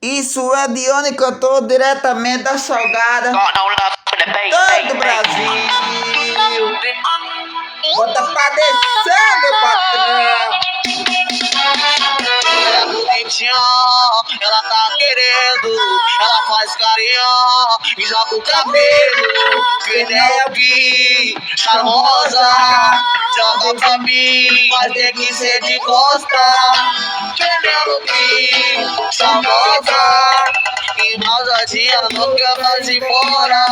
Isso é Dione, cantor diretamente da Salgada, todo o Brasil. Bota pra descer, meu patrão. Ela é bonitinha, ela tá querendo, ela faz carinho e joga o cabelo. Penelope, charmosa, joga pra mim, mas tem que ser de costa. Penelope, charmosa, embalsadinha, não quer mais ir embora.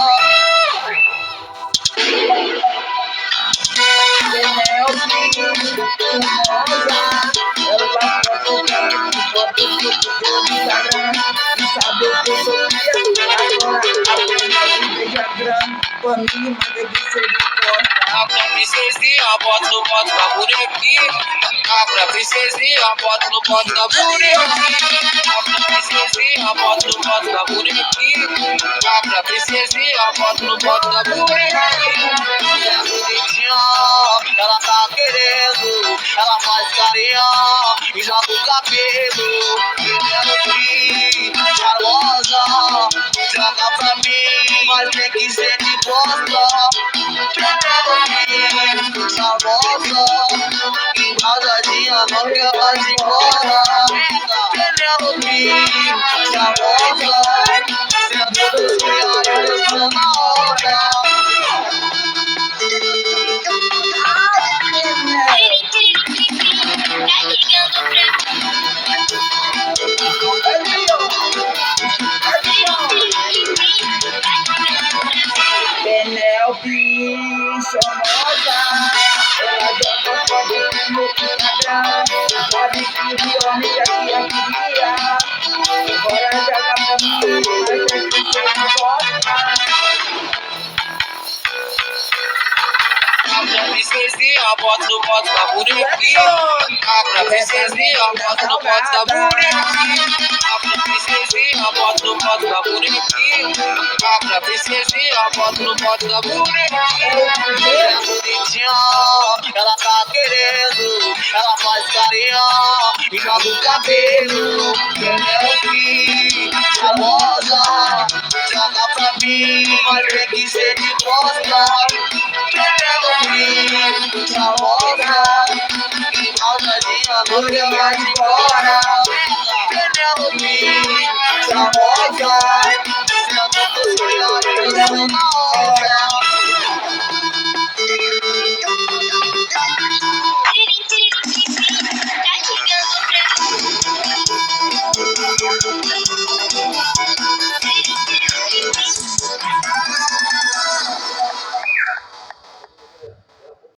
A princesinha, bota no pote da bonequinha. A princesinha, bota no pote da bonequinha. A princesinha, bota no pote da bonequinha. A princesinha, bota no pote da bonequinha. Ela é bonitinha, ela tá querendo, ela faz carinho e joga o cabelo. Penelope, charmosa, joga pra mim, mas tem que ser de costa. Penelope, charmosa, embalsadinha, não quer mais ir embora. Penelope, charmosa, senta dos criados, eu tô na hora. Penelope, charmosa, ela joga foto no Instagram. Sabe que Dione aqui é queria. Agora joga pra mim, mas tem que ser de volta. A princesinha, bota no pote da bonequinha. A princesinha, bota no pote da bonequinha. A princesinha, bota no pote da bonequinha. A princesinha, bota no pote da bonequinha. Ela é bonitinha, ela tá querendo, ela faz carinho e joga o cabelo. Penelope, charmosa, joga pra mim, mas tem que ser de costa. Penelope, charmosa, embalsadinha, não quer mais ir embora. Penelope, charmosa, senta dos criados, eu tô na hora.